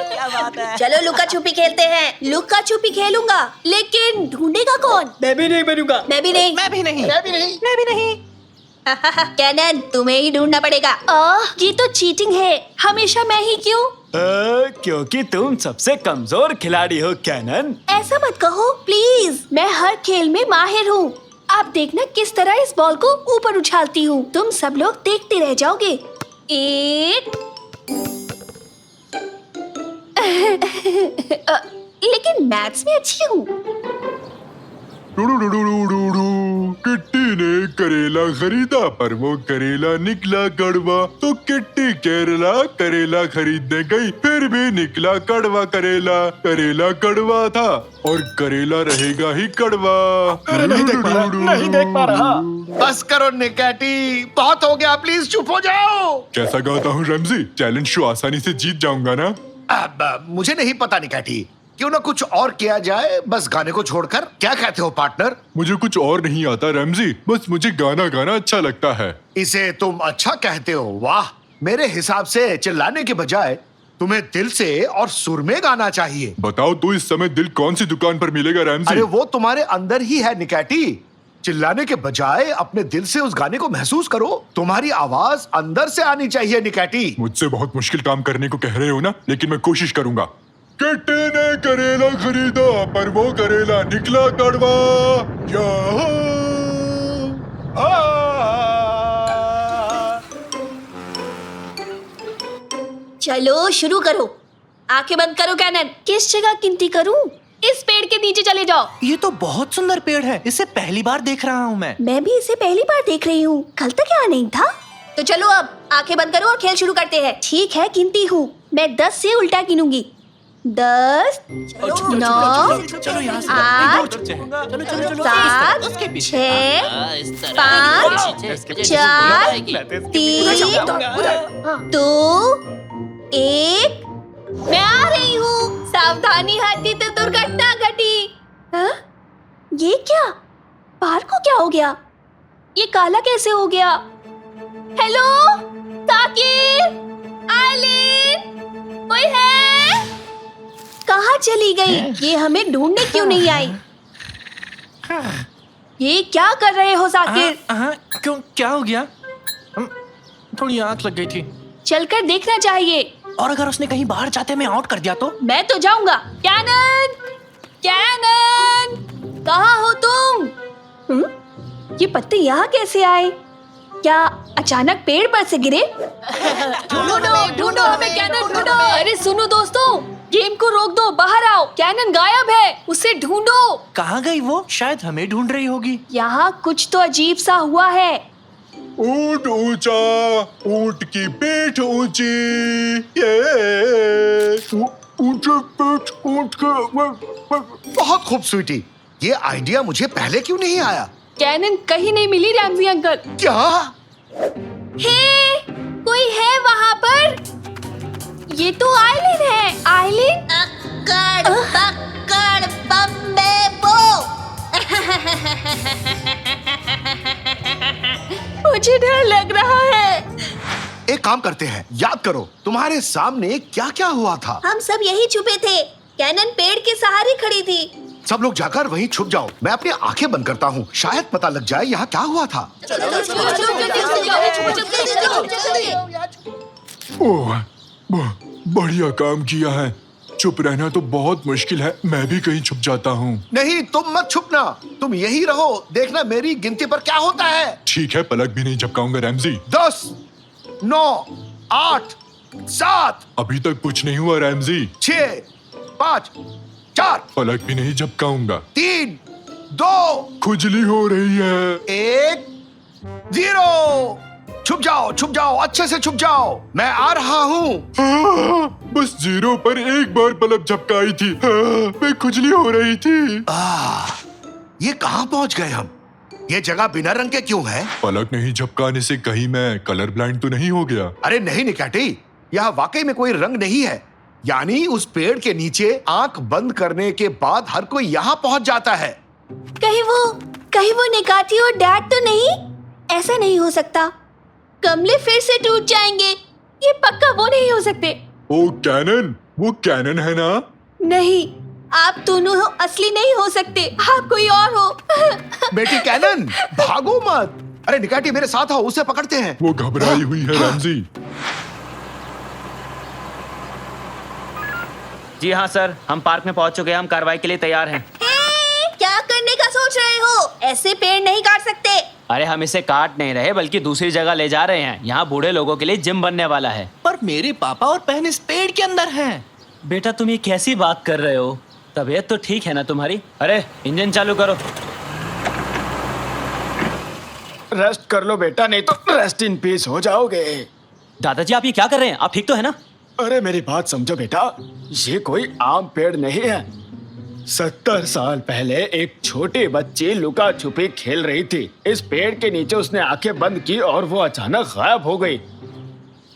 क्या बात है। चलो लुका छुपी खेलते हैं। लुका छुपी खेलूंगा, लेकिन ढूंढेगा कौन? मैं भी नहीं बनूंगा। मैं भी नहीं। मैं भी नहीं। मैं भी नहीं। मैं भी नहीं। कैनन, तुम्हें ही ढूंढना पड़ेगा। ये तो चीटिंग है। हमेशा मैं ही क्यों? क्योंकि तुम सबसे कमजोर खिलाड़ी हो कैनन। ऐसा मत कहो प्लीज। मैं हर खेल में माहिर हूँ। आप देखना किस तरह इस बॉल को ऊपर उछालती हूँ। तुम सब लोग देखते रह जाओगे। एक लेकिन मैथ्स में अच्छी हूँ। किट्टी ने करेला खरीदा पर वो करेला निकला कड़वा, तो किट्टी केरला करेला खरीदने गई, फिर भी निकला कड़वा करेला। करेला कड़वा था और करेला रहेगा ही कड़वा। अरे नहीं देख पा रहा। बस करो निकैटी, बहुत हो गया, प्लीज चुप हो जाओ। कैसा गाता हूँ रमजी? टैलेंट शो आसानी से जीत जाऊंगा ना? अब मुझे नहीं पता निकैटी, क्यों ना कुछ और किया जाए, बस गाने को छोड़कर। क्या कहते हो पार्टनर? मुझे कुछ और नहीं आता रमजी, बस मुझे गाना गाना अच्छा लगता है। इसे तुम अच्छा कहते हो? वाह, मेरे हिसाब से चिल्लाने के बजाय तुम्हें दिल से और सुर में गाना चाहिए। बताओ तो इस समय दिल कौन सी दुकान पर मिलेगा रमजी? अरे वो तुम्हारे अंदर ही है निकैटी। चिल्लाने के बजाय अपने दिल से उस गाने को महसूस करो। तुम्हारी आवाज अंदर से आनी चाहिए निकैटी। मुझसे बहुत मुश्किल काम करने को कह रहे हो ना, लेकिन मैं कोशिश करूंगा। किट्टी ने करेला खरीदा पर वो करेला निकला कड़वा। चलो शुरू करो। आंखें बंद करो कैनन। किस जगह गिनती करूं? इस पेड़ के नीचे चले जाओ। ये तो बहुत सुंदर पेड़ है, इसे पहली बार देख रहा हूँ मैं। मैं भी इसे पहली बार देख रही हूँ। कल तक यहाँ नहीं था। तो चलो अब आंखें बंद करो और खेल शुरू करते हैं। ठीक है, गिनती हूँ। मैं 10 से उल्टा गिनूंगी। 10, 9, 8, 7, 6, 5, 4, 3, 2, 1। मैं आ रही हूँ। सावधानी हटी तो दुर्घटना घटी। हाँ? ये क्या? बाहर को क्या हो गया? ये काला कैसे हो गया? हेलो ताकिर, आइलिन, कोई है? कहाँ चली गई? ये हमें ढूंढने क्यों नहीं आई? ये क्या कर रहे हो साकिर? क्यों, क्या हो गया? थोड़ी आंख लग गई थी। चलकर देखना चाहिए। और अगर उसने कहीं बाहर जाते में आउट कर दिया तो? मैं तो जाऊंगा। कैनन, कैनन, कहाँ हो तुम? ये पत्ते यहाँ कैसे आए? क्या अचानक पेड़ पर से गिरे? ढूंढो हमें कैनन, ढूंढो। अरे सुनो दोस्तों, गेम को रोक दो, बाहर आओ। कैनन गायब है, उसे ढूंढो। कहाँ गई वो? शायद हमें ढूंढ रही होगी। यहाँ कुछ तो अजीब सा हुआ है। ऊंट ऊंचा, ऊंट की पीठ ऊंची। ये ऊंचे पीठ ऊंट के। बहुत खूब स्वीटी, ये आइडिया मुझे पहले क्यों नहीं आया? कैनन कहीं नहीं मिली रैमजी अंकल। क्या? हे, कोई है वहाँ पर? ये तो आइलिन है। आइलिन? अक्कड़ बक्कड़ बम्बे बो। मुझे डर लग रहा है। एक काम करते हैं, याद करो तुम्हारे सामने क्या क्या हुआ था। हम सब यही छुपे थे। कैनन पेड़ के सहारे खड़ी थी। सब लोग जाकर वहीं छुप जाओ। मैं अपनी आंखें बंद करता हूँ, शायद पता लग जाए यहाँ क्या हुआ था। ओह, बढ़िया काम किया है। चुप रहना तो बहुत मुश्किल है, मैं भी कहीं छुप जाता हूँ। नहीं, तुम मत छुपना, तुम यही रहो। देखना मेरी गिनती पर क्या होता है। ठीक है, पलक भी नहीं झपकाऊंगा रैमजी। 10, 9, 8, 7। अभी तक कुछ नहीं हुआ रैमजी। 6, 5, 4, पलक भी नहीं झपकाऊंगा। 3, 2, खुजली हो रही है। 1, 0। छुप जाओ, अच्छे से छुप जाओ। मैं आ रहा हूँ। बस 0 पर एक बार पलक झपकाई थी। मैं खुजली हो रही थी। ये कहाँ पहुँच गए हम? ये जगह बिना रंग के क्यों है? पलक नहीं झपकाने से कहीं मैं कलर ब्लाइंड तो नहीं हो गया? अरे नहीं निकैटी, यहाँ वाकई में कोई रंग नहीं है। यानी उस पेड़ के नीचे आंख बंद करने के बाद हर कोई यहाँ पहुँच जाता है। कहीं वो निकाती और डैड तो नहीं? ऐसा नहीं हो सकता। गमले फिर से टूट जाएंगे। ये पक्का वो नहीं हो सकते। ओ कैनन, वो कैनन है ना? नहीं, आप दोनों हो, असली नहीं हो सकते। आप कोई और हो। बेटी कैनन, भागो मत। अरे निकाटी मेरे साथ आओ, उसे पकड़ते हैं। वो घबराई हुई है रैमजी। जी हाँ सर, हम पार्क में पहुंच चुके हैं। हम कार्रवाई के लिए तैयार हैं। क्या करने का सोच रहे हो? ऐसे पेड़ नहीं काट सकते। अरे हम इसे काट नहीं रहे, बल्कि दूसरी जगह ले जा रहे हैं। यहाँ बूढ़े लोगों के लिए जिम बनने वाला है। पर मेरे पापा और बहन इस पेड़ के अंदर हैं। बेटा तुम ये कैसी बात कर रहे हो? तबीयत तो ठीक है ना तुम्हारी? अरे इंजन चालू करो। रेस्ट कर लो बेटा, नहीं तो रेस्ट इन पीस हो जाओगे। दादाजी आप ये क्या कर रहे हैं? आप ठीक तो है ना? अरे मेरी बात समझो बेटा, ये कोई आम पेड़ नहीं है। 70 साल पहले एक छोटी बच्ची लुका छुपी खेल रही थी। इस पेड़ के नीचे उसने आंखें बंद की और वो अचानक गायब हो गई।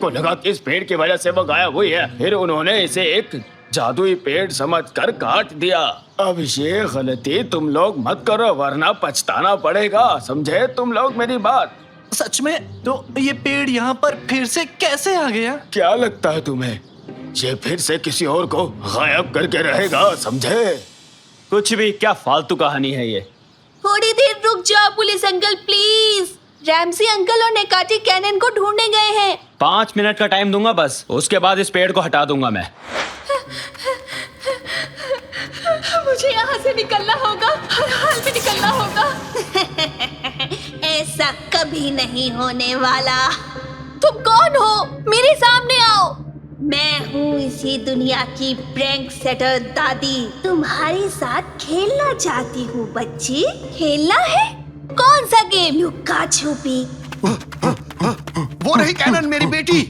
को लगा कि इस पेड़ की वजह से वो गायब हुई है। फिर उन्होंने इसे एक जादुई पेड़ समझकर काट दिया। अब ये गलती तुम लोग मत करो, वरना पछताना पड़ेगा। समझे तुम लोग मेरी बात? सच में? तो ये पेड़ यहाँ पर फिर से कैसे आ गया? क्या लगता है तुम्हें ये फिर से किसी और को गायब करके रहेगा? समझे? कुछ भी, क्या फालतू कहानी है ये। थोड़ी देर रुक जाओ police uncle please. Ramsay uncle और नेकाटी कैनन को ढूंढने गए हैं। 5 मिनट का टाइम दूंगा बस, उसके बाद इस पेड़ को हटा दूंगा मैं। मुझे यहाँ से निकलना होगा, हर हाल में निकलना होगा। ऐसा कभी नहीं होने वाला। तुम कौन हो? मेरे सामने आओ। मैं हूँ इसी दुनिया की प्रैंक सेटर दादी। तुम्हारे साथ खेलना चाहती हूँ बच्ची। खेलना है? कौन सा गेम? लुक्का छुपी। वो रही कैनन, मेरी बेटी।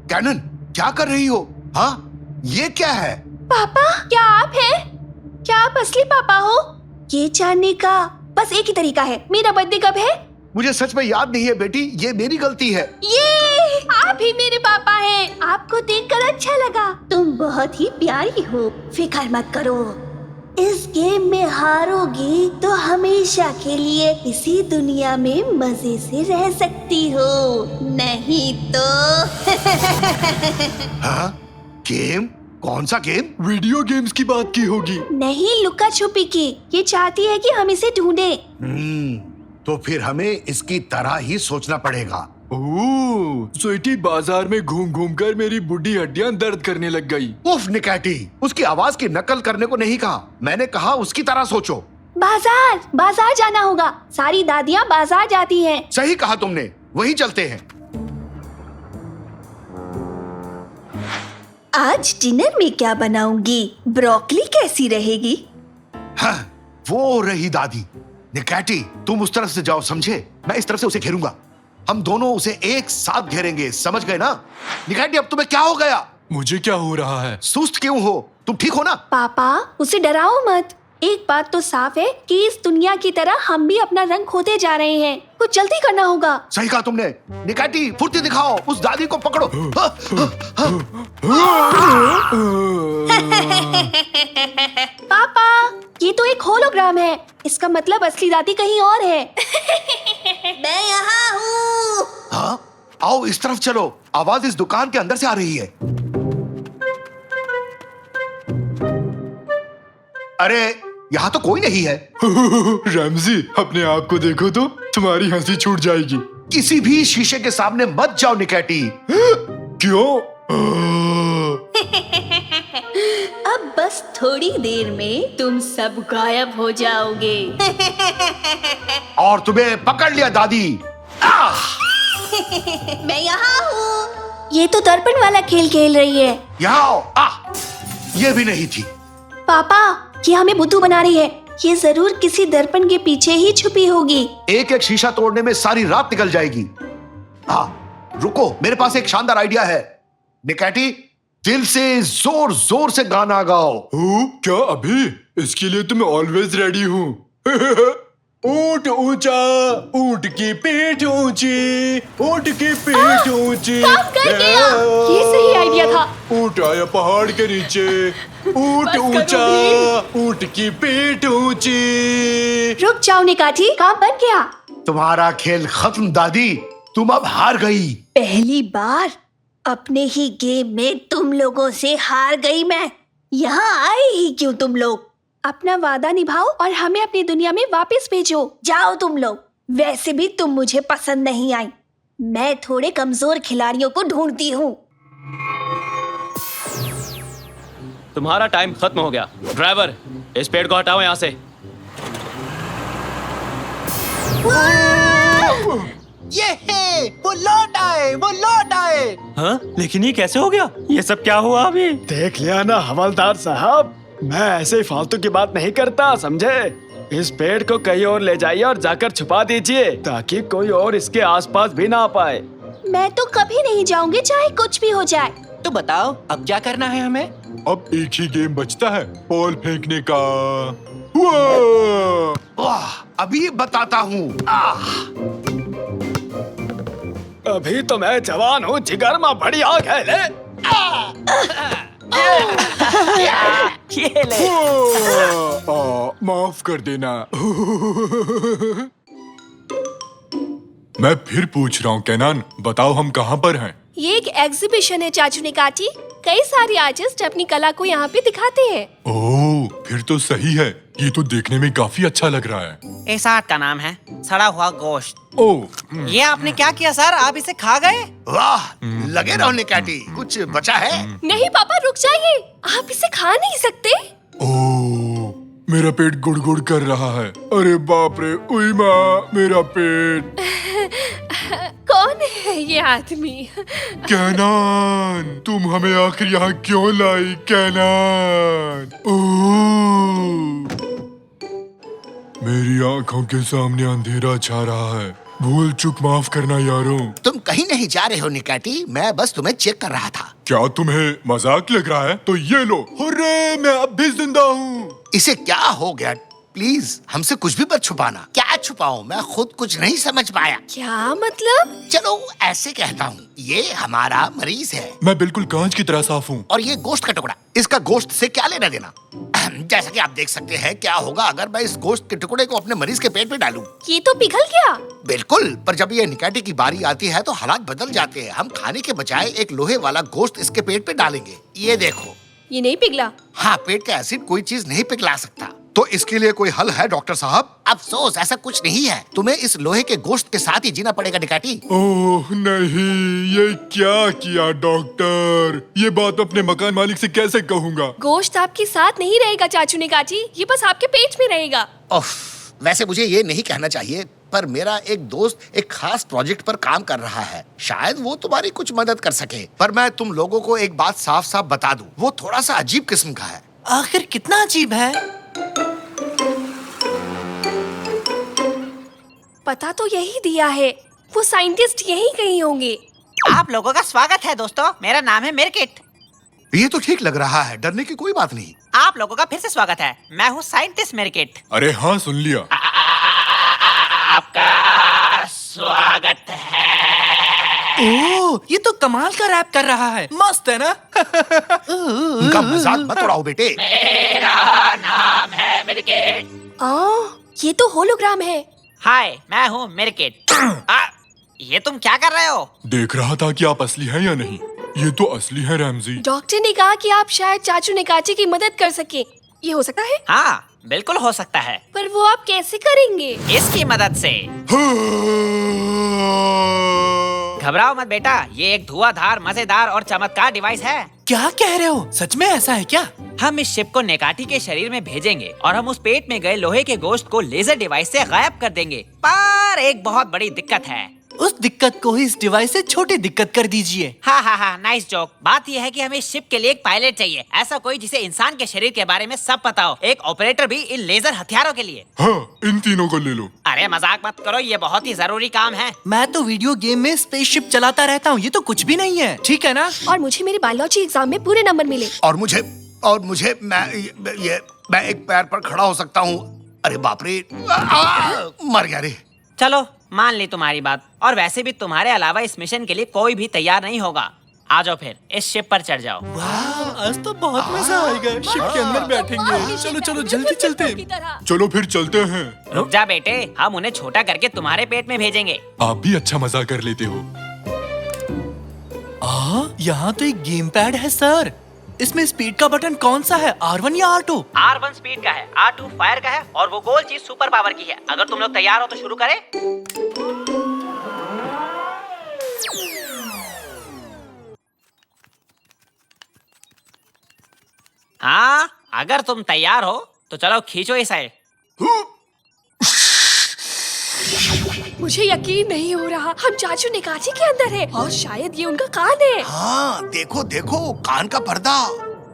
कैनन, क्या कर रही हो? हाँ, ये क्या है? पापा, क्या आप हैं? क्या आप असली पापा हो? ये जानने का बस एक ही तरीका है। मेरा बर्थडे कब है? मुझे सच में याद नहीं है बेटी, ये मेरी गलती है। ये आप ही मेरे पापा हैं। आपको देखकर अच्छा लगा। तुम बहुत ही प्यारी हो। फिक्र मत करो, इस गेम में हारोगी तो हमेशा के लिए इसी दुनिया में मजे से रह सकती हो, नहीं तो। हाँ? गेम? कौन सा गेम? वीडियो गेम्स की बात की होगी। नहीं, लुका छुपी की। ये चाहती है कि हम इसे ढूंढे। तो फिर हमें इसकी तरह ही सोचना पड़ेगा। ओह, स्वीटी बाजार में घूम घूम कर मेरी बुढ़ी हड्डियां दर्द करने लग गई। उफ निकाटी, उसकी आवाज की नकल करने को नहीं कहा, मैंने कहा उसकी तरह सोचो। बाजार, बाजार जाना होगा। सारी दादियाँ बाजार जाती हैं। सही कहा तुमने, वही चलते हैं। आज डिनर में क्या बनाऊंगी? ब्रोकली कैसी रहेगी? हाँ, वो रही दादी। निकाटी, तुम उस तरफ से जाओ, समझे? मैं इस तरफ से उसे घेरूंगा। हम दोनों उसे एक साथ घेरेंगे, समझ गए ना? निकाटी, अब तुम्हें क्या हो गया? मुझे क्या हो रहा है? सुस्त क्यों हो? तुम ठीक हो ना? पापा, उसे डराओ मत। एक बात तो साफ है कि इस दुनिया की तरह हम भी अपना रंग खोते जा रहे हैं। कुछ जल्दी करना होगा। सही कहा तुमने। निकाटी, फुर्ती दिखाओ, उस दादी को पकड़ो। पापा, ये तो एक होलोग्राम है। इसका मतलब असली दादी कहीं और है। मैं यहाँ हूँ। हाँ? आओ इस तरफ चलो, आवाज इस दुकान के अंदर से आ रही है। अरे यहाँ तो कोई नहीं है। रैमजी, अपने आप को देखो तो तुम्हारी हंसी छूट जाएगी। किसी भी शीशे के सामने मत जाओ निकाटी। क्यों? अब बस थोड़ी देर में तुम सब गायब हो जाओगे। और तुम्हें पकड़ लिया दादी। मैं यहाँ हूँ। ये तो दर्पण वाला खेल खेल रही है। यहाँ आओ। ये भी नहीं थी। पापा, ये हमें बुद्धू बना रही है। ये जरूर किसी दर्पण के पीछे ही छुपी होगी। एक एक शीशा तोड़ने में सारी रात निकल जाएगी। हाँ, रुको, मेरे पास एक शानदार आइडिया है। निकाटी, दिल से जोर जोर से गाना गाओ। क्या अभी? इसके लिए तो मैं ऑलवेज रेडी हूँ। ऊंट ऊंचा, ऊंट की पीठ ऊंची, ऊंट की पीठ ऊंची। काम कर गया। ये सही आइडिया था। ऊंट आया पहाड़ के नीचे, ऊंट ऊंचा, ऊंट की पीठ ऊंची। रुक जाओ निकाठी, काम बन गया। तुम्हारा खेल खत्म दादी। तुम अब हार गई। पहली बार अपने ही गेम में तुम लोगों से हार गई मैं। यहाँ आए ही क्यों तुम लोग? अपना वादा निभाओ और हमें अपनी दुनिया में वापस भेजो। जाओ तुम लोग। वैसे भी तुम मुझे पसंद नहीं आई। मैं थोड़े कमजोर खिलाड़ियों को ढूंढती हूँ। तुम्हारा टाइम खत्म हो गया। ड्राइवर, इस पेड़ को हटाओ यहाँ से। ये है, वो लौट आए। हाँ, लेकिन ये कैसे हो गया? ये सब क्या हुआ अभी? देख लिया ना हवलदार साहब, मैं ऐसे ही फालतू की बात नहीं करता, समझे? इस पेड़ को कहीं और ले जाइए और जाकर छुपा दीजिए ताकि कोई और इसके आसपास भी ना आ पाए। मैं तो कभी नहीं जाऊंगी, चाहे कुछ भी हो जाए। तो बताओ अब क्या करना है हमें? अब एक ही गेम बचता है, बॉल फेंकने का। वाह! वाह, अभी बताता हूँ। अभी तो मैं जवान हूँ, जिगर में बड़ी आग है। ले ये ले। माफ कर देना। मैं फिर पूछ रहा हूँ केनान, बताओ हम कहाँ पर हैं? ये एक एग्जीबिशन है चाचू निकाची। कई सारे आर्टिस्ट अपनी कला को यहाँ पे दिखाते हैं। ओह, फिर तो सही है। ये तो देखने में काफी अच्छा लग रहा है। इस आर्ट का नाम है सड़ा हुआ गोश्त। ओह, ये आपने क्या किया सर? आप इसे खा गए? वाह, लगे रहो निकाटी। कुछ बचा है? नहीं पापा, रुक जाइए। आप इसे खा नहीं सकते। ओह, मेरा पेट गुड़गुड़ कर रहा है। अरे बाप रे, उई माँ, मेरा पेट। कौन है ये आदमी? कैनान, तुम हमें आखिर यहाँ क्यों लाई कैनान? ओह, मेरी आंखों के सामने अंधेरा छा रहा है। भूल चूक माफ करना यारों। तुम कहीं नहीं जा रहे हो निकाटी, मैं बस तुम्हें चेक कर रहा था। क्या तुम्हें मजाक लग रहा है? तो ये लो। हुर्रे, मैं अब भी जिंदा हूँ। इसे क्या हो गया? प्लीज हमसे कुछ भी मत छुपाना। क्या छुपाऊं? मैं खुद कुछ नहीं समझ पाया। क्या मतलब? चलो ऐसे कहता हूँ, ये हमारा मरीज है मैं बिल्कुल कांच की तरह साफ हूँ। और ये गोश्त का टुकड़ा। इसका गोश्त से क्या लेना देना? जैसा कि आप देख सकते हैं, क्या होगा अगर मैं इस गोश्त के टुकड़े को अपने मरीज के पेट में डालूं? ये तो पिघल गया। बिल्कुल, पर जब ये निकाटी की बारी आती है तो हालात बदल जाते हैं। हम खाने के बजाय एक लोहे वाला गोश्त इसके पेट पे डालेंगे। ये देखो। ये नहीं पिघला। हाँ, पेट का एसिड कोई चीज नहीं पिघला सकता। तो इसके लिए कोई हल है डॉक्टर साहब? अफसोस, ऐसा कुछ नहीं है। तुम्हें इस लोहे के गोश्त के साथ ही जीना पड़ेगा निकाटी। ओह नहीं, ये क्या किया डॉक्टर? ये बात अपने मकान मालिक से कैसे कहूँगा? गोश्त आपके साथ नहीं रहेगा चाचू निकाची, ये बस आपके पेट में रहेगा। ओफ, वैसे मुझे ये नहीं कहना चाहिए, पर मेरा एक दोस्त एक खास प्रोजेक्ट पर काम कर रहा है। शायद वो तुम्हारी कुछ मदद कर सके। पर मैं तुम लोगों को एक बात साफ साफ बता दूं, वो थोड़ा सा अजीब किस्म का है। आखिर कितना अजीब है? पता तो यही दिया है, वो साइंटिस्ट यही कहीं होंगे। आप लोगों का स्वागत है दोस्तों, मेरा नाम है मिरकिट। ये तो ठीक लग रहा है, डरने की कोई बात नहीं। आप लोगों का फिर से स्वागत है। मैं हूँ साइंटिस्ट मिरकिट। अरे हाँ, सुन लिया। आपका स्वागत है। ओह, ये तो कमाल का रैप कर रहा है। मस्त है ना? उनका मजाक मत उड़ाओ बेटे। मेरा नाम है मिरकिट। ये तो होलोग्राम है। हाय, मैं हूँ मिरकिट। ये तुम क्या कर रहे हो? देख रहा था कि आप असली हैं या नहीं। ये तो असली है रैमजी। डॉक्टर ने कहा कि आप शायद चाचू निकाची की मदद कर सके। ये हो सकता है? हाँ, बिल्कुल हो सकता है। पर वो आप कैसे करेंगे? इसकी मदद से। घबराओ मत बेटा, ये एक धुआंधार, मजेदार और चमत्कार डिवाइस है। क्या कह रहे हो? सच में ऐसा है क्या? हम इस शिप को नेकाटी के शरीर में भेजेंगे और हम उस पेट में गए लोहे के गोश्त को लेजर डिवाइस से गायब कर देंगे। पर एक बहुत बड़ी दिक्कत है। उस दिक्कत को ही इस डिवाइस से छोटी दिक्कत कर दीजिए। हाँ, नाइस जोक। बात यह है कि हमें इस शिप के लिए एक पायलट चाहिए, ऐसा कोई जिसे इंसान के शरीर के बारे में सब पता हो। एक ऑपरेटर भी इन लेजर हथियारों के लिए। हाँ, इन तीनों को ले लो। अरे मजाक मत करो, ये बहुत ही जरूरी काम है। मैं तो वीडियो गेम में स्पेसशिप चलाता रहता हूँ, ये तो कुछ भी नहीं है, ठीक है ना? और मुझे मेरे बायोलॉजी एग्जाम में पूरे नंबर मिले। और मुझे मैं एक पैर पर खड़ा हो सकता हूँ। अरे बाप रे, मर गया रे। चलो मान ली तुम्हारी बात। और वैसे भी तुम्हारे अलावा इस मिशन के लिए कोई भी तैयार नहीं होगा। आ जाओ फिर इस शिप पर चढ़ जाओ। वाह, आज तो बहुत मजा आएगा। शिप के अंदर बैठेंगे। चलो चलो जल्दी चलते हैं। चलो फिर चलते हैं। रुक जा बेटे, हम उन्हें छोटा करके तुम्हारे पेट में भेजेंगे। आप भी अच्छा मजा कर लेते हो। यहाँ तो एक गेम पैड है सर। इसमें स्पीड का बटन कौन सा है, R1 या R2? R1 स्पीड का है, R2 फायर का है और वो गोल चीज सुपर पावर की है। अगर तुम लोग तैयार हो तो शुरू करें। हाँ, अगर तुम तैयार हो तो चलो खींचो इस साइड। मुझे यकीन नहीं हो रहा, हम चाचू निकाची के अंदर है और शायद ये उनका कान है। हाँ, देखो देखो कान का पर्दा।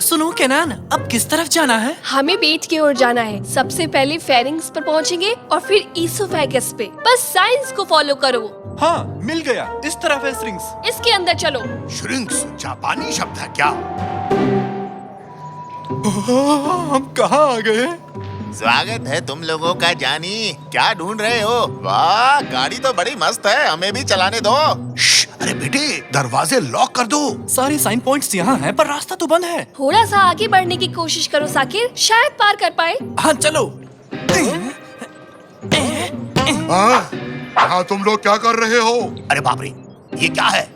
सुनो केनान, अब किस तरफ जाना है? हमें पेट की ओर जाना है। सबसे पहले फेरिंग्स पर पहुंचेंगे और फिर ईसोफेगस पे। बस साइंस को फॉलो करो। हाँ, मिल गया। इस तरफ है श्रिंक्स। इसके अंदर चलो। श्रिंक्स जापानी शब्द है क्या? हम कहाँ आ गए? स्वागत है तुम लोगों का जानी। क्या ढूंढ रहे हो? वाह, गाड़ी तो बड़ी मस्त है, हमें भी चलाने दो। अरे बेटे, दरवाजे लॉक कर दो। सारे साइन पॉइंट्स यहाँ हैं, पर रास्ता तो बंद है। थोड़ा सा आगे बढ़ने की कोशिश करो साकिर, शायद पार कर पाए। हाँ चलो। हाँ, तुम लोग क्या कर रहे हो? अरे बाप रे, ये क्या है?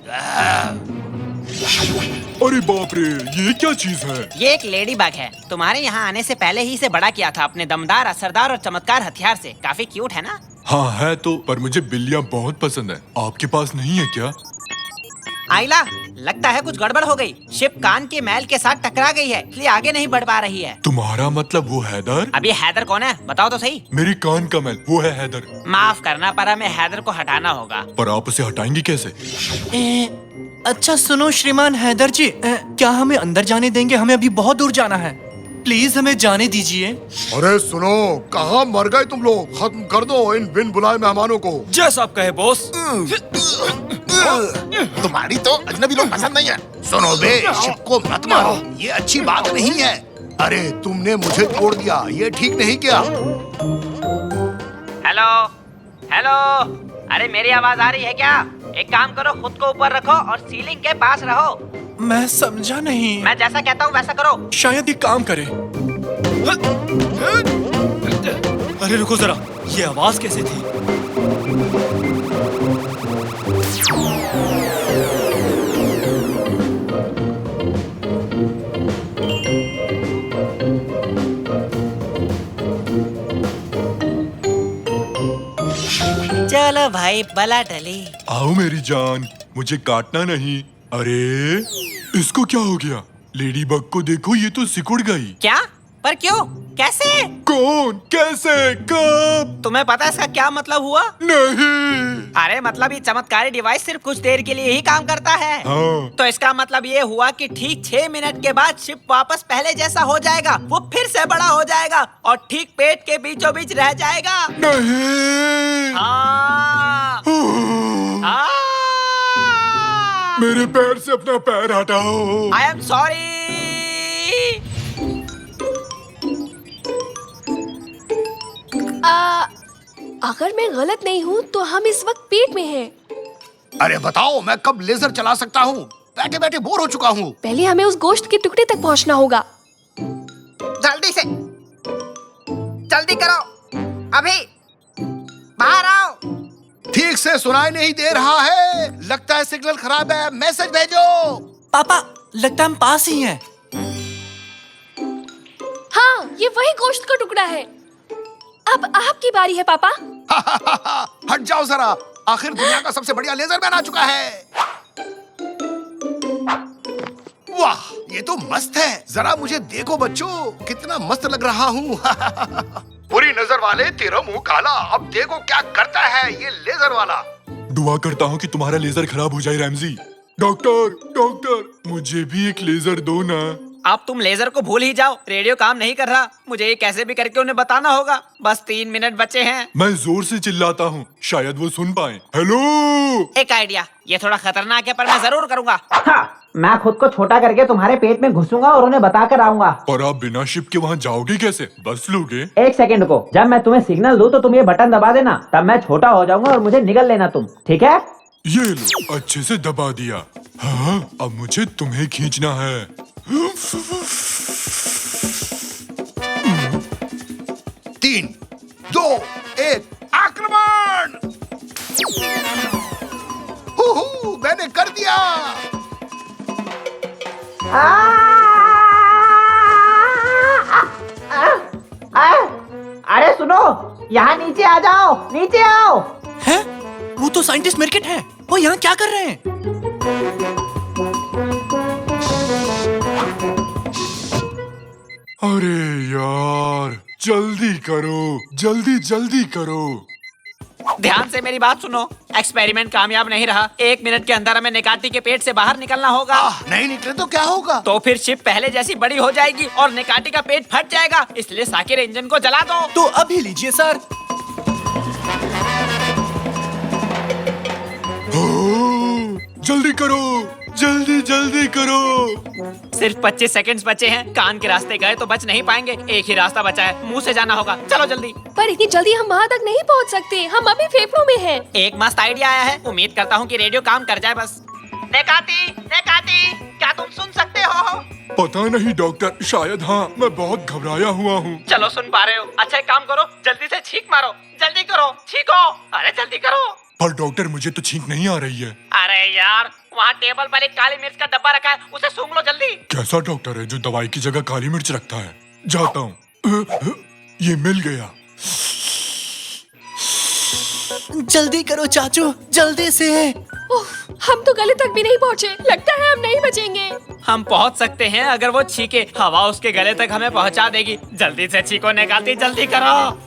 अरे बाप रे, ये क्या चीज है? ये एक लेडी बग है। तुम्हारे यहाँ आने से पहले ही इसे बड़ा किया था अपने दमदार, असरदार और चमत्कार हथियार से। काफी क्यूट है ना? हाँ है तो, पर मुझे बिल्लियाँ बहुत पसंद है। आपके पास नहीं है क्या? आइला, लगता है कुछ गड़बड़ हो गई। शिप कान के मैल के साथ टकरा गई है, इसलिए आगे नहीं बढ़ पा रही है। तुम्हारा मतलब वो हैदर? अब ये हैदर कौन है, बताओ तो सही। मेरी कान का मैल, वो है हैदर। माफ करना, पर हमें हैदर को हटाना होगा। पर आप उसे हटाएंगे कैसे? अच्छा सुनो श्रीमान हैदर जी, क्या हमें अंदर जाने देंगे? हमें अभी बहुत दूर जाना है। प्लीज हमें जाने दीजिए। अरे सुनो, कहाँ मर गए तुम लोग? खत्म कर दो इन बिन बुलाए मेहमानों को। जैसा आप कहे बॉस। तुम्हारी तो अजनबी लोग पसंद नहीं है। सुनो बे, शिप को मत मारो, ये अच्छी बात नहीं है। अरे तुमने मुझे तोड़ दिया, ये ठीक नहीं किया। हेलो हेलो, अरे मेरी आवाज आ रही है क्या? एक काम करो, खुद को ऊपर रखो और सीलिंग के पास रहो। मैं समझा नहीं। मैं जैसा कहता हूँ वैसा करो। शायद ये काम करे। अरे रुको जरा, ये आवाज कैसे थी? चलो भाई, बला टली। आओ मेरी जान, मुझे काटना नहीं। अरे इसको क्या हो गया? लेडी बग को देखो, ये तो सिकुड़ गई। क्या? पर क्यों? कैसे? कौन? कैसे? कब? तुम्हें पता है इसका क्या मतलब हुआ? नहीं। अरे मतलब ये चमत्कारी डिवाइस सिर्फ कुछ देर के लिए ही काम करता है। हाँ। तो इसका मतलब ये हुआ कि ठीक 6 मिनट के बाद शिप वापस पहले जैसा हो जाएगा। वो फिर से बड़ा हो जाएगा और ठीक पेट के बीचों बीच रह जाएगा। नहीं। हाँ। हाँ। मेरे पैर से अपना पैर हटाओ। I am sorry. अगर मैं गलत नहीं हूँ तो हम इस वक्त पेट में हैं। अरे बताओ, मैं कब लेजर चला सकता हूँ? बैठे बैठे बोर हो चुका हूँ। पहले हमें उस गोश्त के टुकड़े तक पहुँचना होगा। जल्दी से, जल्दी करो, अभी बाहर आओ। ठीक से सुनाई नहीं दे रहा है, लगता है सिग्नल खराब है। मैसेज भेजो। पापा, लगता है हम पास ही हैं। हाँ, ये वही गोश्त का टुकड़ा है। अब आपकी बारी है पापा। हट जाओ जरा, आखिर दुनिया का सबसे बढ़िया लेजर मैन आ चुका है। वाह, ये तो मस्त है। जरा मुझे देखो बच्चों, कितना मस्त लग रहा हूँ। बुरी नजर वाले, तेरा मुंह काला। अब देखो क्या करता है ये लेजर वाला। दुआ करता हूँ कि तुम्हारा लेजर खराब हो जाए रैमजी। डॉक्टर, डॉक्टर, मुझे भी एक लेजर दो ना। अब तुम लेजर को भूल ही जाओ, रेडियो काम नहीं कर रहा। मुझे ये कैसे भी करके उन्हें बताना होगा। बस 3 मिनट बचे हैं। मैं जोर से चिल्लाता हूँ, शायद वो सुन पाए। हेलो। एक आइडिया, ये थोड़ा खतरनाक है पर मैं जरूर करूँगा। हाँ, मैं खुद को छोटा करके तुम्हारे पेट में घुसूंगा और उन्हें बता कर आऊंगा। पर आप बिना शिप के वहाँ जाओगे कैसे? बस लोगे? 1 सेकंड को, जब मैं तुम्हें सिग्नल दूं तो तुम ये बटन दबा देना, तब मैं छोटा हो जाऊंगा और मुझे निगल लेना तुम, ठीक है? ये लो, अच्छे से दबा दिया। हाँ, अब मुझे तुम्हें खींचना है। 3, 2, 1, आक्रमण! मैंने कर दिया। अरे सुनो, यहाँ नीचे आ जाओ, नीचे आओ। हैं? वो तो साइंटिस्ट मिर्किट है। वो यहाँ क्या कर रहे हैं? अरे यार, जल्दी करो, जल्दी जल्दी करो। ध्यान से मेरी बात सुनो, एक्सपेरिमेंट कामयाब नहीं रहा। 1 मिनट के अंदर हमें निकाटी के पेट से बाहर निकलना होगा। नहीं निकले तो क्या होगा? तो फिर शिप पहले जैसी बड़ी हो जाएगी और निकाटी का पेट फट जाएगा। इसलिए साकिर इंजन को जला दो। तो अभी लीजिए सर। जल्दी करो, जल्दी जल्दी करो। सिर्फ 25 सेकंड्स बचे हैं। कान के रास्ते गए तो बच नहीं पाएंगे। एक ही रास्ता बचा है, मुंह से जाना होगा। चलो जल्दी। पर इतनी जल्दी हम वहाँ तक नहीं पहुँच सकते। हम अभी फेफड़ों में हैं। एक मस्त आइडिया आया है। उम्मीद करता हूँ कि रेडियो काम कर जाए बस। नेकाती, नेकाती, क्या तुम सुन सकते हो? पता नहीं डॉक्टर, शायद हाँ। मैं बहुत घबराया हुआ हूँ। चलो सुन पा रहे हो। अच्छा एक काम करो, जल्दी से छींक मारो। जल्दी करो, छींको। अरे जल्दी करो। पर डॉक्टर, मुझे तो छींक नहीं आ रही है। अरे यार, वहाँ टेबल पर एक काली मिर्च का डब्बा रखा है, उसे सूंघ लो जल्दी। कैसा डॉक्टर है जो दवाई की जगह काली मिर्च रखता है? जाता हूँ। ये मिल गया। जल्दी करो चाचू, जल्दी से। हम तो गले तक भी नहीं पहुँचे। लगता है हम नहीं बचेंगे। हम पहुँच सकते हैं अगर वो छींके। हवा उसके गले तक हमें पहुँचा देगी। जल्दी से छींको निकालती, जल्दी करो।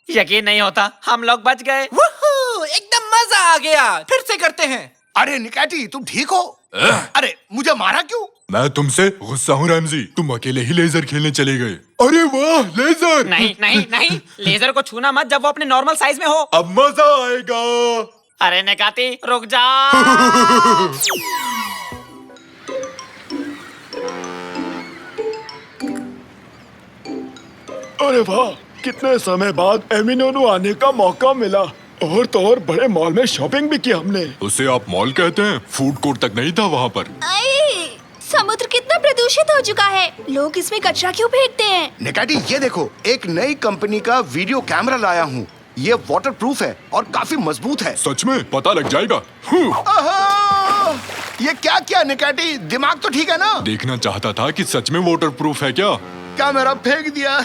यकीन नहीं होता, हम लोग बच गए। वूहू, एकदम मजा आ गया। फिर से करते हैं। अरे निकाटी, तुम ठीक हो? अरे मुझे मारा क्यों? मैं तुमसे गुस्सा हूँ रैमजी। तुम अकेले ही लेजर खेलने चले गए। अरे वाह, लेजर! नहीं नहीं नहीं, लेजर को छूना मत जब वो अपने नॉर्मल साइज में हो। अब मजा आएगा। अरे निकाती, रुक जा। अरे वाह, कितने समय बाद एमिनोनु आने का मौका मिला। और तो और बड़े मॉल में शॉपिंग भी की हमने। उसे आप मॉल कहते हैं? फूड कोर्ट तक नहीं था वहाँ पर। समुद्र कितना प्रदूषित हो चुका है। लोग इसमें कचरा क्यों फेंकते हैं? निकाटी, ये देखो, एक नई कंपनी का वीडियो कैमरा लाया हूँ। ये वाटरप्रूफ है और काफी मजबूत है। सच में? पता लग जाएगा। ये क्या किया निकाटी? दिमाग तो ठीक है ना? देखना चाहता था कि सच में वाटरप्रूफ है क्या। कैमरा फेंक दिया।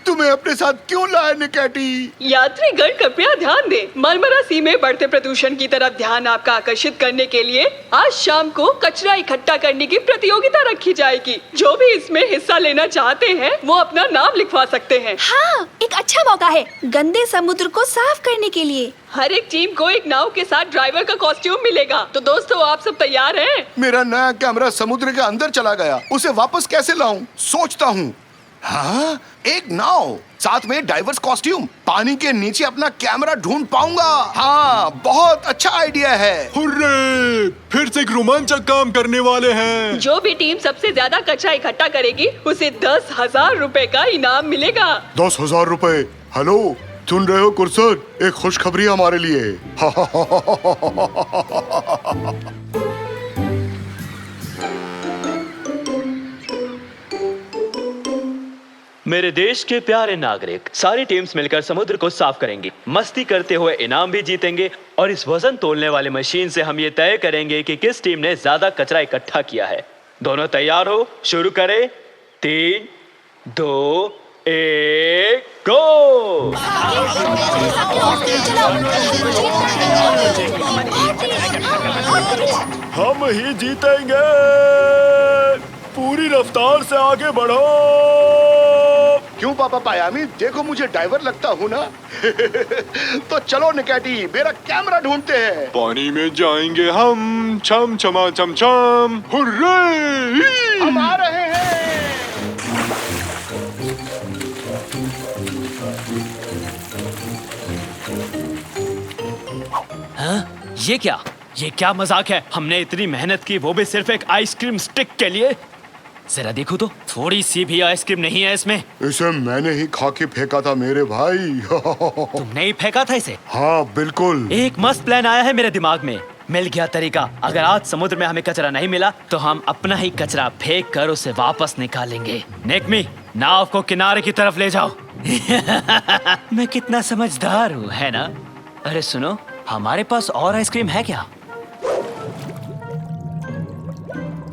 तुम्हें अपने साथ क्यों लाया निकाटी? यात्रीगण कृपया ध्यान दें। मरमरा सी में बढ़ते प्रदूषण की तरफ ध्यान आपका आकर्षित करने के लिए आज शाम को कचरा इकट्ठा करने की प्रतियोगिता रखी जाएगी। जो भी इसमें हिस्सा लेना चाहते हैं वो अपना नाम लिखवा सकते हैं। हाँ, एक अच्छा मौका है गंदे समुद्र को साफ करने के लिए। हर एक टीम को एक नाव के साथ ड्राइवर का कॉस्ट्यूम मिलेगा। तो दोस्तों, आप सब तैयार हैं? मेरा नया कैमरा समुद्र के अंदर चला गया। उसे वापस कैसे लाऊं? सोचता हूँ। हाँ, एक नाव, साथ में डाइवर्स कॉस्ट्यूम। पानी के नीचे अपना कैमरा ढूंढ पाऊंगा। हाँ, बहुत अच्छा आइडिया है। हुर्रे! फिर से एक रोमांचक काम करने वाले हैं। जो भी टीम सबसे ज्यादा कचरा इकट्ठा करेगी उसे 10,000 रुपए का इनाम मिलेगा। 10,000 रुपए? हेलो, सुन रहे हो कुरसर? एक खुशखबरी हमारे लिए। मेरे देश के प्यारे नागरिक, सारी टीम्स मिलकर समुद्र को साफ करेंगी, मस्ती करते हुए इनाम भी जीतेंगे और इस वजन तोलने वाली मशीन से हम ये तय करेंगे कि किस टीम ने ज्यादा कचरा इकट्ठा किया है। दोनों तैयार हो? शुरू करें। 3, 2, 1, गो! हम ही जीतेंगे। पूरी रफ्तार से आगे बढ़ो। क्यों पापा पायामी, देखो मुझे ड्राइवर लगता हूँ ना? तो चलो निकाटी, मेरा कैमरा ढूंढते हैं। पानी में जाएंगे हम, छम छमा छम छम। हुर्रे! हम आ रहे हैं। हाँ? ये क्या मजाक है? हमने इतनी मेहनत की, वो भी सिर्फ एक आइसक्रीम स्टिक के लिए। जरा देखो तो, थोड़ी सी भी आइसक्रीम नहीं है इसमें। इसे मैंने ही खा के फेंका था मेरे भाई। तुमने ही फेंका था इसे? हाँ बिल्कुल। एक मस्त प्लान आया है मेरे दिमाग में। मिल गया तरीका। अगर आज समुद्र में हमें कचरा नहीं मिला तो हम अपना ही कचरा फेंक कर उसे वापस निकालेंगे। नेकमी, नाव को किनारे की तरफ ले जाओ। मैं कितना समझदार हूँ, है ना? अरे सुनो, हमारे पास और आइसक्रीम है क्या?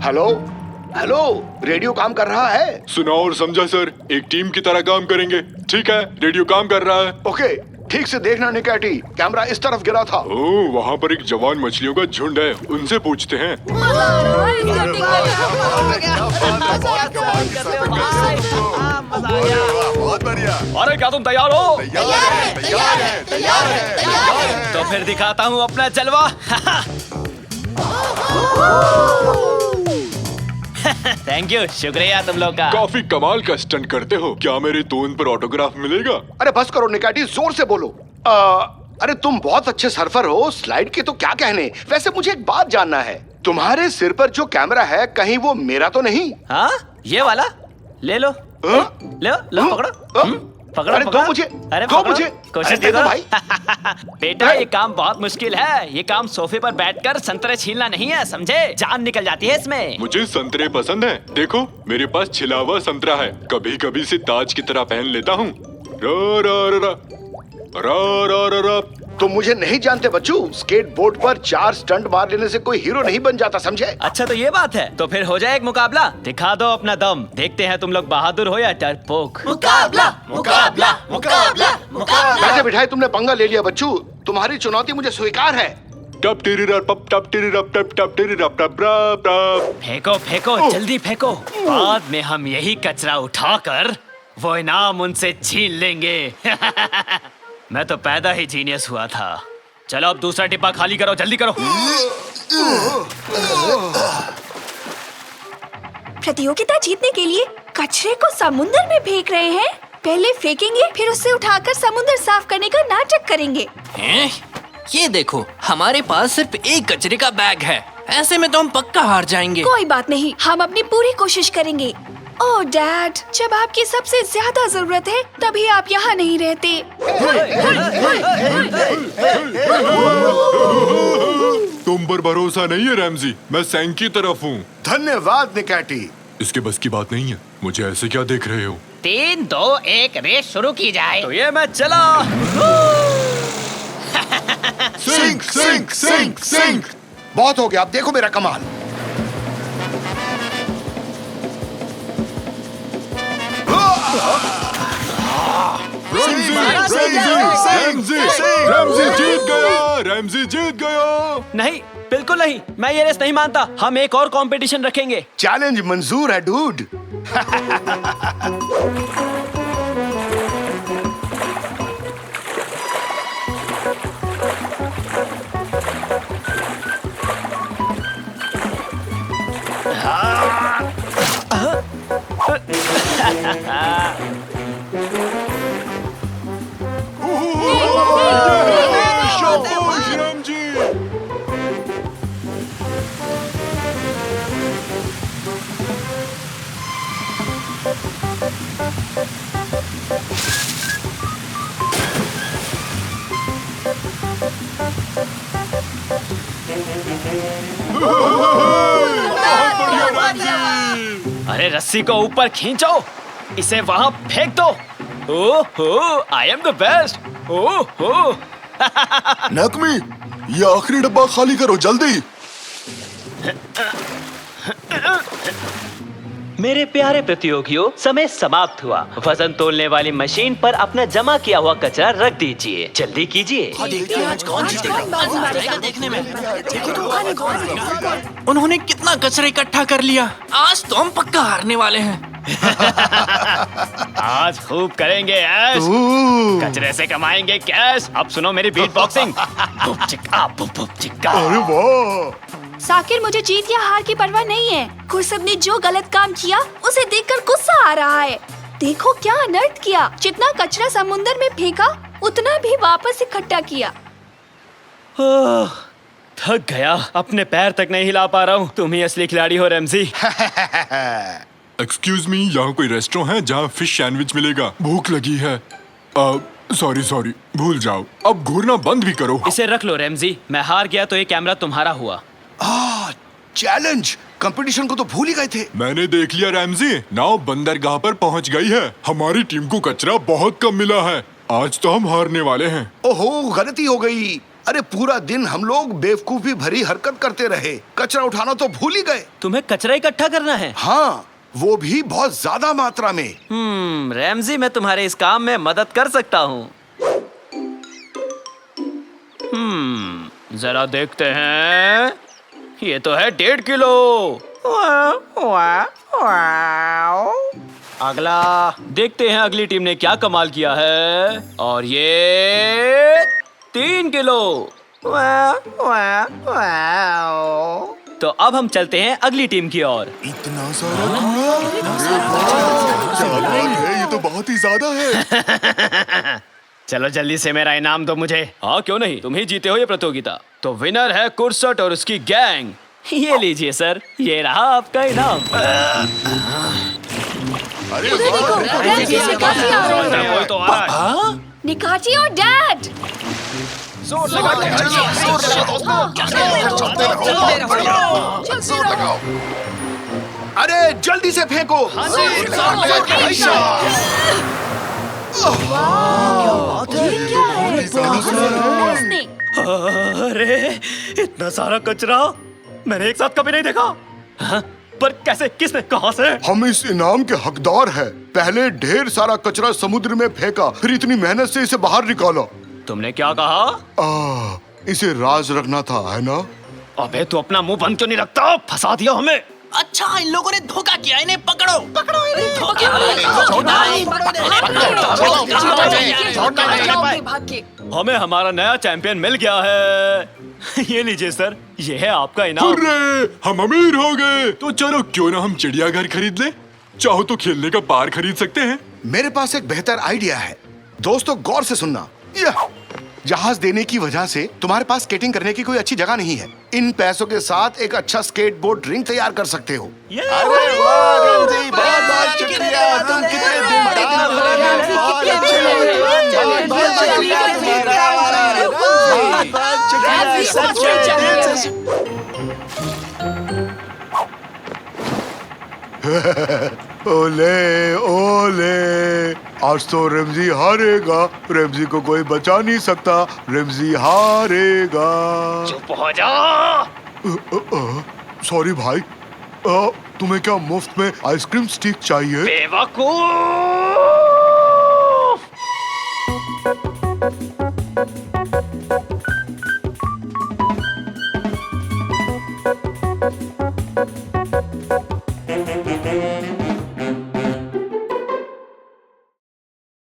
हेलो हेलो, रेडियो काम कर रहा है? सुना और समझा सर, एक टीम की तरह काम करेंगे। ठीक है, रेडियो काम कर रहा है। ओके, ठीक से देखना निकैटी, कैमरा इस तरफ गिरा था। ओह, वहाँ पर एक जवान मछलियों का झुंड है, उनसे पूछते हैं। बहुत बढ़िया। अरे क्या तुम तैयार हो? तैयार है। तो फिर दिखाता हूँ अपना जलवा। थैंक यू, शुक्रिया तुम लोग का। काफी कमाल का स्टंट करते हो। क्या मेरे टोन पर ऑटोग्राफ मिलेगा? अरे बस करो निकैटी, जोर से बोलो। अरे तुम बहुत अच्छे सर्फर हो, स्लाइड के तो क्या कहने। वैसे मुझे एक बात जानना है, तुम्हारे सिर पर जो कैमरा है कहीं वो मेरा तो नहीं? हाँ, ये वाला ले लो। लो पकड़ो। पकड़ो, अरे पकड़ो। दो मुझे, अरे दो पकड़ो, मुझे। कोशिश अरे दे दो करो। भाई। बेटा, ये काम बहुत मुश्किल है। ये काम सोफे पर बैठकर संतरे छीलना नहीं है, समझे? जान निकल जाती है इसमें। मुझे संतरे पसंद हैं। देखो, मेरे पास छिला हुआ संतरा है, कभी कभी इसे ताज की तरह पहन लेता हूँ। रा रा रा रा रा रा रा रा। तुम मुझे नहीं जानते बच्चू, स्केटबोर्ड पर 4 स्टंट मार लेने से कोई हीरो नहीं बन जाता, समझे? अच्छा, तो ये बात है। तो फिर हो जाए एक मुकाबला। दिखा दो अपना दम, देखते हैं तुम लोग बहादुर हो या डरपोक। मुकाबला मुकाबला मुकाबला मुकाबला। बैठे बिठाए तुमने पंगा ले लिया बच्चू, तुम्हारी चुनौती मुझे स्वीकार है। टप टेरी रप टप टप टेरी रप टप टप टेरी रप टप रप रप। फेंको फेंको, जल्दी फेंको। बाद में हम यही कचरा उठाकर वो इनाम उनसे छीन लेंगे। मैं तो पैदा ही जीनियस हुआ था। चलो अब दूसरा डिब्बा खाली करो, जल्दी करो। प्रतियोगिता जीतने के लिए कचरे को समुद्र में फेंक रहे हैं। पहले फेंकेंगे, फिर उसे उठाकर समुद्र साफ करने का नाटक करेंगे। हैं? ये देखो, हमारे पास सिर्फ एक कचरे का बैग है। ऐसे में तो हम पक्का हार जाएंगे। कोई बात नहीं, हम अपनी पूरी कोशिश करेंगे। ओह डैड, जब आपकी सबसे ज्यादा जरूरत है तभी आप यहाँ नहीं रहते। तुम पर भरोसा नहीं है रैमजी, मैं सैंक की तरफ हूँ। धन्यवाद निकैटी। इसके बस की बात नहीं है। मुझे ऐसे क्या देख रहे हो? 3, 2, 1 रेस शुरू की जाए। तो ये मैं चला। Sink sink sink sink. बहुत हो गया, अब देखो मेरा कमाल। रैमजी जीत गया, रैमजी जीत गया। नहीं, बिल्कुल नहीं, मैं ये रेस नहीं मानता। हम एक और कंपटीशन रखेंगे। चैलेंज मंजूर है डूड। शाबाश रैमजी। अरे रस्सी को ऊपर खींचो, इसे वहाँ फेंक दो। ओहो, आई एम द बेस्ट। ओहो। नकमी, ये आखिरी डब्बा खाली करो जल्दी। मेरे प्यारे प्रतियोगियों, समय समाप्त हुआ। वजन तोलने वाली मशीन पर अपना जमा किया हुआ कचरा रख दीजिए। जल्दी कीजिए। देखने में उन्होंने कितना कचरा इकट्ठा कर लिया। आज तो हम पक्का हारने वाले हैं। आज खूब करेंगे ऐश, कचरे से कमाएंगे कैश। अब सुनो मेरी बीट बॉक्सिंग। अरे वाह। साकिर, मुझे जीत या हार की परवाह नहीं है। खुर्सद ने जो गलत काम किया उसे देखकर गुस्सा आ रहा है। देखो क्या अनर्थ किया। जितना कचरा समुंदर में फेंका उतना भी वापस इकट्ठा किया। थक गया, अपने पैर तक नहीं हिला पा रहा हूँ। तुम ही असली खिलाड़ी हो रैमजी। एक्सक्यूज मी, यहाँ कोई रेस्टोरेंट है जहाँ फिश सैंडविच मिलेगा? भूख लगी है। सॉरी, भूल जाओ। अब घूरना बंद भी करो। इसे रख लो रैमजी, मैं हार गया तो ये कैमरा तुम्हारा हुआ। चैलेंज कंपटीशन को तो भूल ही गए थे। मैंने देख लिया रैमजी, नाव बंदरगाह पर पहुँच गई है। हमारी टीम को कचरा बहुत कम मिला है। आज तो हम हारने वाले हैं। ओहो, गलती हो गई। अरे पूरा दिन हम लोग बेवकूफी भरी हरकत करते रहे, कचरा उठाना तो भूल ही गए। तुम्हें कचरा इकट्ठा करना है? हाँ, वो भी बहुत ज्यादा मात्रा में। रैमजी, मैं तुम्हारे इस काम में मदद कर सकता हूँ। जरा देखते हैं। ये तो है 1.5 किलो। अगला देखते हैं अगली टीम ने क्या कमाल किया है। और ये 3 किलो। तो अब हम चलते हैं अगली टीम की ओर। इतना सारा है, ये तो बहुत ही ज्यादा है। चलो जल्दी से मेरा इनाम दो मुझे। हाँ क्यों नहीं, तुम ही जीते हो ये प्रतियोगिता। तो विनर है कुर्सट और उसकी गैंग। ये लीजिए सर, ये रहा आपका इनाम। उधर देखो, रैमजी से काफी आ रहे हैं। कोई तो आ रहा है। निकाची और डैड। अरे जल्दी से फेंको। अरे इतना सारा कचरा मैंने एक साथ कभी नहीं देखा। हाँ? पर कैसे, किसने, कहां से? हम इस इनाम के हकदार हैं। पहले ढेर सारा कचरा समुद्र में फेंका, फिर इतनी मेहनत से इसे बाहर निकाला। तुमने क्या कहा? इसे राज रखना था, है ना? अबे तू अपना मुंह बंद क्यों नहीं रखता? फंसा दिया हमें। अच्छा, इन लोगों ने धोखा किया। इन्हें पकड़ो, पकड़ो इन्हें। हमें हमारा नया चैंपियन मिल गया है। ये लीजिए सर, ये है आपका इनाम। अरे हम अमीर हो गए। तो चलो क्यों ना हम चिड़ियाघर खरीद ले। चाहो तो खेलने का पार खरीद सकते हैं। मेरे पास एक बेहतर आइडिया है। दोस्तों गौर से सुनना। जहाज देने की वजह से तुम्हारे पास स्केटिंग करने की कोई अच्छी जगह नहीं है। इन पैसों के साथ एक अच्छा स्केटबोर्ड रिंग तैयार कर सकते हो। अरे वाह रमजी, बहुत शुक्रिया। तुम कितने दिलदार हो। बहुत ओले ओले, आज तो रेमजी हारेगा। रेमजी को कोई बचा नहीं सकता। रेमजी हारेगा। चुप हो जा। सॉरी भाई, तुम्हें क्या मुफ्त में आइसक्रीम स्टिक चाहिए? बेवकूफ।